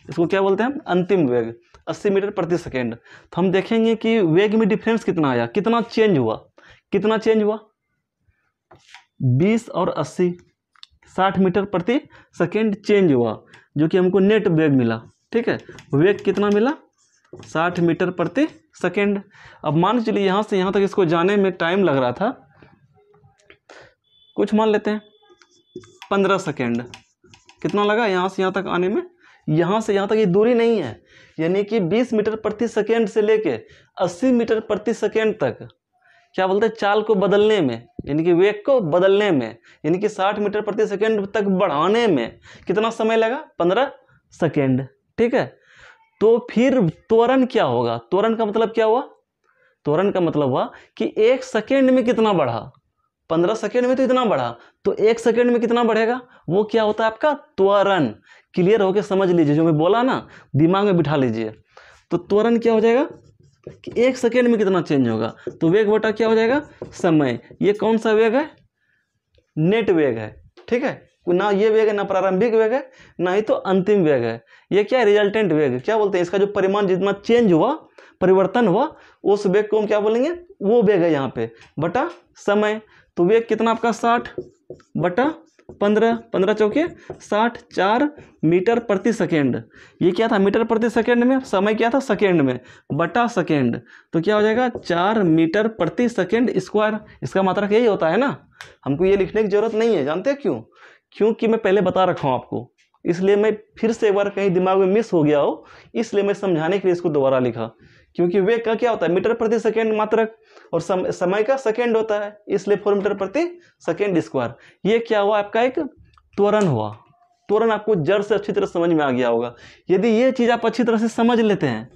इसको क्या बोलते हैं, अंतिम वेग, 80 मीटर प्रति सेकेंड। तो हम देखेंगे कि वेग में डिफरेंस कितना आया, कितना चेंज हुआ, 20 और 80, 60 मीटर प्रति सेकेंड चेंज हुआ, जो कि हमको नेट वेग मिला, ठीक है। वेग कितना मिला, 60 मीटर प्रति सेकेंड। अब मान के चलिए यहाँ से यहाँ तक इसको जाने में टाइम लग रहा था, कुछ मान लेते हैं 15 सेकेंड। कितना लगा यहाँ से यहाँ तक आने में, यहाँ से यहाँ तक ये दूरी नहीं है, यानी कि 20 मीटर प्रति सेकेंड से लेके 80 मीटर प्रति सेकेंड तक क्या बोलते हैं, चाल को बदलने में, यानी कि वेग को बदलने में, यानी कि 60 मीटर प्रति सेकेंड तक बढ़ाने में कितना समय लगा, 15 सेकेंड, ठीक है। तो फिर त्वरण क्या होगा, त्वरण का मतलब क्या हुआ, त्वरण का मतलब हुआ कि 1 सेकेंड में कितना बढ़ा, 15 सेकेंड में तो इतना बढ़ा, तो 1 सेकेंड में कितना बढ़ेगा, वो क्या होता है आपका त्वरण। क्लियर होके समझ लीजिए, जो मैं बोला ना दिमाग में बिठा लीजिए। तो त्वरण क्या हो जाएगा कि 1 सेकेंड में कितना चेंज होगा, तो वेग बटा क्या हो जाएगा, समय। ये कौन सा वेग है, नेट वेग है, ठीक है। ना ये वेग है, ना प्रारंभिक वेग है, ना ही तो अंतिम वेग है। ये क्या है, रिजल्टेंट वेग, क्या बोलते हैं, इसका जो परिमाण जितना चेंज हुआ, परिवर्तन हुआ, उस वेग को हम क्या बोलेंगे, वो वेग है यहाँ पे, बटा समय। तो वेग कितना आपका 60, बटा 15, 15 चौके 60, 4 मीटर प्रति सेकेंड। ये क्या था मीटर प्रति सेकेंड में, समय क्या था सेकेंड में, बटा सेकेंड। तो क्या हो जाएगा 4 मीटर प्रति सेकेंड स्क्वायर। इसका मात्रक यही होता है ना, हमको ये लिखने की जरूरत नहीं है। जानते हैं क्यों? क्योंकि मैं पहले बता रखा हूँ आपको, इसलिए मैं फिर से एक बार कहीं दिमाग में मिस हो गया हो, इसलिए मैं समझाने के लिए इसको दोबारा लिखा। क्योंकि वेग का क्या होता है मीटर प्रति सेकेंड मात्रक, और समय का सेकेंड होता है, इसलिए 4 मीटर प्रति सेकेंड स्क्वायर। ये क्या हुआ आपका एक त्वरण हुआ। त्वरण आपको जड़ से अच्छी तरह समझ में आ गया होगा। यदि ये चीज़ आप अच्छी तरह से समझ लेते हैं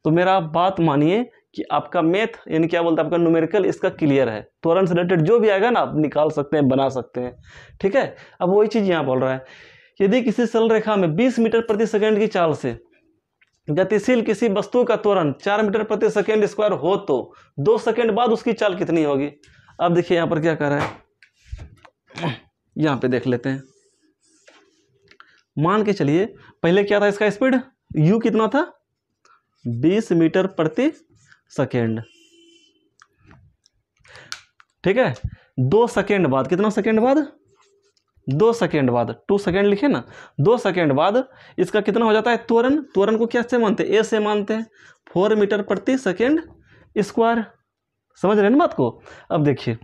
तो मेरा बात मानिए कि आपका मैथ यानी क्या बोलते हैं आपका न्यूमेरिकल इसका क्लियर है। त्वरण से रिलेटेड जो भी आएगा ना आप निकाल सकते हैं, बना सकते हैं। ठीक है, अब वही चीज़ यहाँ बोल रहा है, यदि किसी सरल रेखा में 20 मीटर प्रति सेकेंड की चाल से गतिशील किसी वस्तु का त्वरण 4 मीटर प्रति सेकेंड स्क्वायर हो तो 2 सेकेंड बाद उसकी चाल कितनी होगी। अब देखिए यहाँ पर क्या कर रहा है, यहाँ पे देख लेते हैं। मान के चलिए पहले क्या था इसका स्पीड, u कितना था 20 मीटर प्रति सेकेंड। ठीक है, 2 सेकेंड बाद, कितना सेकेंड बाद, 2 सेकेंड बाद, 2 सेकेंड लिखे ना, 2 सेकेंड बाद इसका कितना हो जाता है त्वरण। त्वरण को क्या से मानते हैं, ए से मानते हैं, 4 मीटर प्रति सेकेंड स्क्वायर। समझ रहे हैं ना बात को। अब देखिए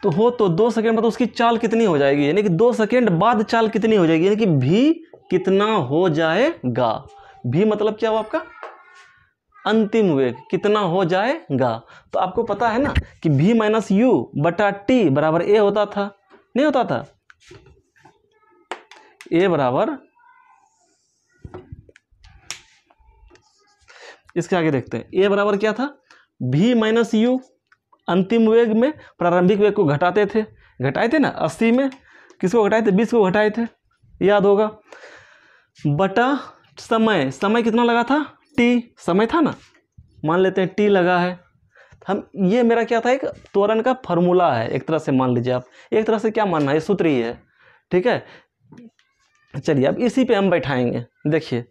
तो हो तो 2 सेकेंड बाद उसकी चाल कितनी हो जाएगी, यानी कि 2 सेकेंड बाद चाल कितनी हो जाएगी, यानी कि भी कितना हो जाएगा। भी मतलब क्या हुआ आपका अंतिम वेग कितना हो जाएगा। तो आपको पता है ना कि v माइनस यू बटा टी बराबर ए होता था, नहीं होता था, ए बराबर, इसके आगे देखते हैं, ए बराबर क्या था v माइनस यू, अंतिम वेग में प्रारंभिक वेग को घटाते थे, घटाए थे ना 80 में, किसको घटाए थे 20 को घटाए थे, याद होगा, बटा समय, समय कितना लगा था टी, समय था ना, मान लेते हैं टी लगा है। हम ये मेरा क्या था एक त्वरण का फॉर्मूला है एक तरह से, मान लीजिए आप एक तरह से क्या मानना है, सूत्र ही है। ठीक है, चलिए अब इसी पे हम बैठाएंगे। देखिए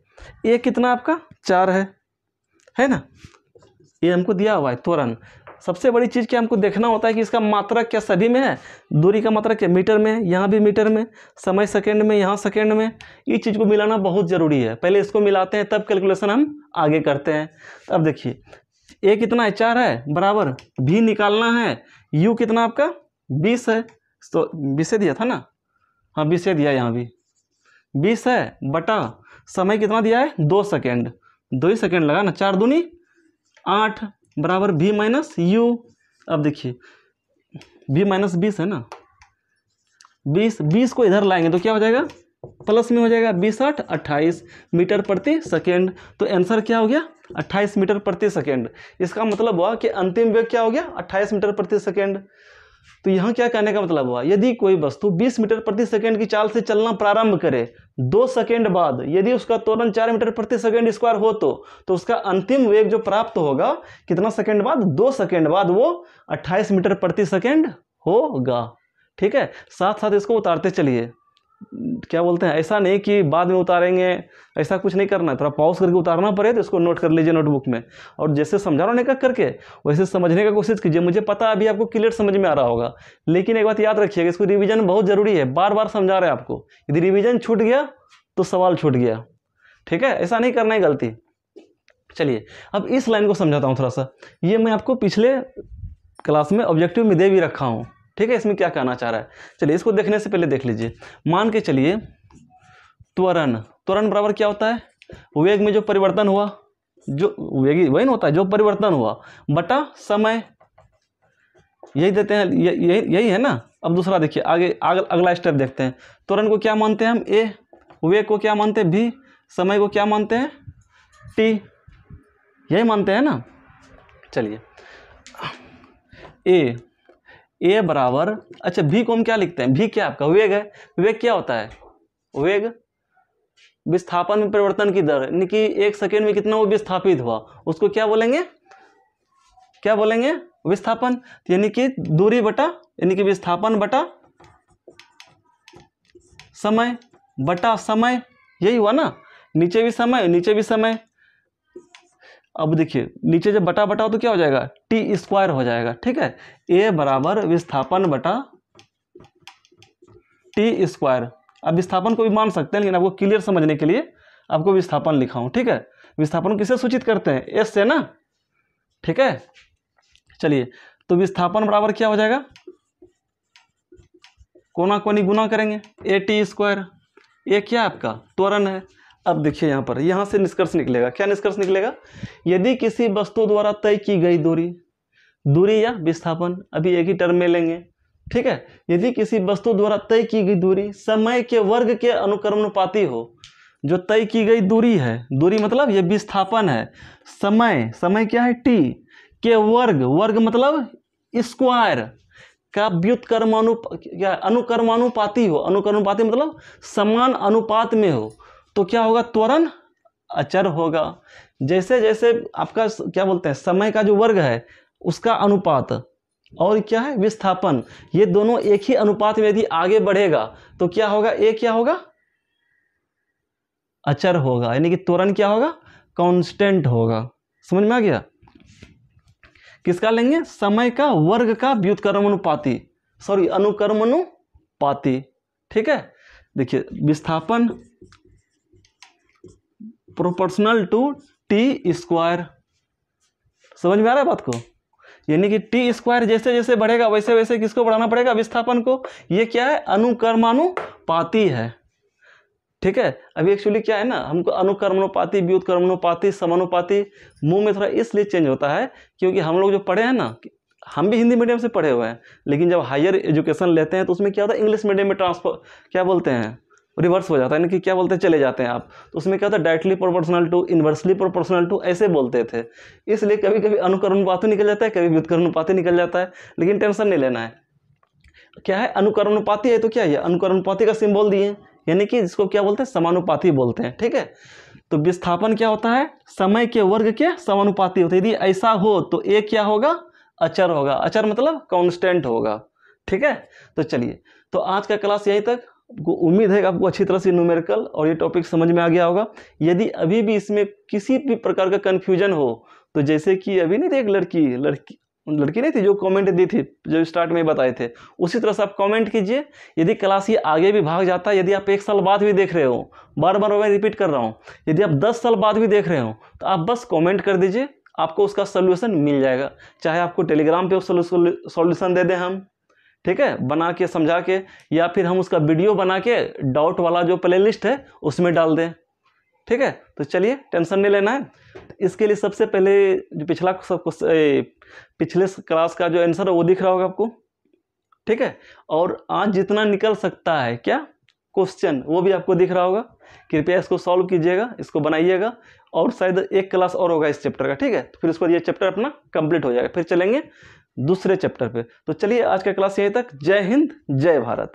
ये कितना आपका 4 है ना, ये हमको दिया हुआ है त्वरण। सबसे बड़ी चीज़ क्या हमको देखना होता है कि इसका मात्रक क्या सभी में है, दूरी का मात्रक क्या मीटर में, यहाँ भी मीटर में, समय सेकंड में, यहाँ सेकंड में। ये चीज़ को मिलाना बहुत ज़रूरी है, पहले इसको मिलाते हैं तब कैलकुलेशन हम आगे करते हैं। अब देखिए ए कितना है 4 है, बराबर भी निकालना है, यू कितना आपका 20 है, तो 20 से दिया था ना, हाँ 20 से दिया, यहाँ भी 20 है, बटा समय कितना दिया है 2 सेकेंड, 2 ही सेकेंड लगा ना, 4 दूनी 8 बराबर v माइनस यू। अब देखिए v माइनस 20 है ना, 20 को इधर लाएंगे तो क्या हो जाएगा प्लस में हो जाएगा, 20 8 28 मीटर प्रति सेकेंड। तो आंसर क्या हो गया 28 मीटर प्रति सेकेंड। इसका मतलब हुआ कि अंतिम वेग क्या हो गया 28 मीटर प्रति सेकेंड। तो यहाँ क्या कहने का मतलब हुआ, यदि कोई वस्तु 20 मीटर प्रति सेकेंड की चाल से चलना प्रारंभ करे 2 सेकेंड बाद, यदि उसका त्वरण 4 मीटर प्रति सेकेंड स्क्वायर हो तो उसका अंतिम वेग जो प्राप्त होगा कितना सेकेंड बाद, 2 सेकेंड बाद, वो 28 मीटर प्रति सेकेंड होगा। ठीक है, साथ साथ इसको उतारते चलिए, क्या बोलते हैं, ऐसा नहीं कि बाद में उतारेंगे, ऐसा कुछ नहीं करना है, थोड़ा पॉज करके उतारना पड़े तो इसको नोट कर लीजिए नोटबुक में, और जैसे समझा रहा हूँ एक करके वैसे समझने का कोशिश कीजिए। मुझे पता है अभी आपको क्लियर समझ में आ रहा होगा, लेकिन एक बात याद रखिएगा, इसको रिवीजन बहुत ज़रूरी है, बार बार समझा रहे हैं आपको। यदि रिवीजन छूट गया तो सवाल छूट गया। ठीक है, ऐसा नहीं करना है गलती। चलिए अब इस लाइन को समझाता हूँ थोड़ा सा, ये मैं आपको पिछले क्लास में ऑब्जेक्टिव में दे भी रखा हूँ। ठीक है, इसमें क्या कहना चाह रहा है, चलिए इसको देखने से पहले देख लीजिए। मान के चलिए त्वरण, त्वरण बराबर क्या होता है, वेग में जो परिवर्तन हुआ, जो वेग वही ना होता है जो परिवर्तन हुआ, बटा समय, यही देते हैं, यही है ना। अब दूसरा देखिए, आगे अगला स्टेप देखते हैं। त्वरण को क्या मानते हैं हम ए, वेग को क्या मानते हैं भी, समय को क्या मानते हैं टी, यही मानते हैं ना। चलिए ए बराबर, अच्छा भी को हम क्या लिखते हैं, भी क्या आपका वेग है। वेग क्या होता है, वेग विस्थापन में परिवर्तन की दर, यानी कि 1 सेकेंड में कितना वो विस्थापित हुआ, उसको क्या बोलेंगे, क्या बोलेंगे विस्थापन, यानी कि दूरी बटा, यानी कि विस्थापन बटा समय, बटा समय, यही हुआ ना, नीचे भी समय नीचे भी समय। अब देखिए नीचे जब बटा बटा हो तो क्या हो जाएगा, टी स्क्वायर हो जाएगा, ठीक है। ए बराबर विस्थापन बटा टी स्क्वायर। अब विस्थापन को भी मान सकते हैं, लेकिन आपको क्लियर समझने के लिए आपको विस्थापन लिखा हूं, ठीक है। विस्थापन किसे सूचित करते हैं, एस से ना, ठीक है। चलिए तो विस्थापन बराबर क्या हो जाएगा, कोना कोनी गुना करेंगे, ए टी स्क्वायर। ये क्या आपका त्वरण है। अब देखिए यहाँ पर, यहाँ से निष्कर्ष निकलेगा, क्या निष्कर्ष निकलेगा, यदि किसी वस्तु द्वारा तय की गई दूरी या विस्थापन, अभी एक ही टर्म में लेंगे, ठीक है। यदि किसी वस्तु द्वारा तय की गई दूरी समय के वर्ग के अनुक्रमानुपाती हो, जो तय की गई दूरी है, दूरी मतलब ये विस्थापन है, समय क्या है टी के वर्ग मतलब स्क्वायर का अनुक्रमानुपाती हो, अनुक्रमानुपाती मतलब समान अनुपात में हो, तो क्या होगा, त्वरण अचर होगा। जैसे जैसे आपका क्या बोलते हैं, समय का जो वर्ग है उसका अनुपात और क्या है विस्थापन, ये दोनों एक ही अनुपात में यदि आगे बढ़ेगा तो क्या होगा, क्या होगा, अचर होगा, यानी कि त्वरण क्या होगा, कांस्टेंट होगा। समझ में आ गया। किसका लेंगे, समय का वर्ग का व्युत्क्रमानुपाती, अनुक्रमानुपाती, ठीक है। देखिए विस्थापन प्रोपोर्शनल टू टी स्क्वायर, समझ में आ रहा है बात को, यानी कि टी स्क्वायर जैसे जैसे बढ़ेगा वैसे वैसे किसको बढ़ाना पड़ेगा, विस्थापन को। ये क्या है, अनुक्रमानुपाती है, ठीक है। अभी एक्चुअली क्या है ना, हमको अनुक्रमानुपाती, व्युत्क्रमानुपाती, समानुपाती मुंह में थोड़ा इसलिए चेंज होता है क्योंकि हम लोग जो पढ़े हैं ना, हम भी हिंदी मीडियम से पढ़े हुए हैं, लेकिन जब हायर एजुकेशन लेते हैं तो उसमें क्या होता है, इंग्लिश मीडियम में ट्रांसफर क्या बोलते हैं, रिवर्स हो जाता है, यानी कि क्या बोलते हैं, चले जाते हैं आप, तो उसमें क्या होता है, directly proportional to, inversely proportional to, ऐसे बोलते थे। इसलिए कभी कभी अनुक्रमानुपाती निकल जाता है, कभी व्युत्क्रमानुपाती निकल जाता है, लेकिन टेंशन नहीं लेना है। क्या है, अनुक्रमानुपाती है तो क्या है, अनुक्रमानुपाती का सिंबल दिए, यानी कि जिसको क्या बोलते हैं, समानुपाती बोलते हैं, ठीक है। तो विस्थापन क्या होता है, समय के वर्ग के समानुपाती होता है। यदि ऐसा हो तो ए क्या होगा, अचर होगा, अचर मतलब कांस्टेंट होगा, ठीक है। तो चलिए, तो आज का क्लास यहीं तक। उम्मीद है कि आपको अच्छी तरह से न्यूमेरिकल और ये टॉपिक समझ में आ गया होगा। यदि अभी भी इसमें किसी भी प्रकार का कन्फ्यूजन हो तो जैसे कि अभी नहीं थी एक लड़की नहीं थी जो कमेंट दी थी, जो स्टार्ट में बताए थे, उसी तरह से आप कमेंट कीजिए। यदि क्लास ये आगे भी भाग जाता है, यदि आप 1 साल बाद भी देख रहे हो, बार बार मैं रिपीट कर रहा हूँ, यदि आप 10 साल बाद भी देख रहे हो तो आप बस कमेंट कर दीजिए, आपको उसका सोल्यूशन मिल जाएगा। चाहे आपको टेलीग्राम पे सोल्यूशन दे दें हम, ठीक है, बना के समझा के, या फिर हम उसका वीडियो बना के डाउट वाला जो प्लेलिस्ट है उसमें डाल दें, ठीक है। तो चलिए, टेंशन नहीं लेना है। इसके लिए सबसे पहले जो पिछले क्लास का जो आंसर है वो दिख रहा होगा आपको, ठीक है। और आज जितना निकल सकता है क्या क्वेश्चन, वो भी आपको दिख रहा होगा। कृपया इसको सॉल्व कीजिएगा, इसको बनाइएगा, और शायद एक क्लास और होगा इस चैप्टर का, ठीक है। तो फिर उसके बाद ये चैप्टर अपना कंप्लीट हो जाएगा, फिर चलेंगे दूसरे चैप्टर पे। तो चलिए, आज का क्लास यहीं तक। जय हिंद, जय भारत।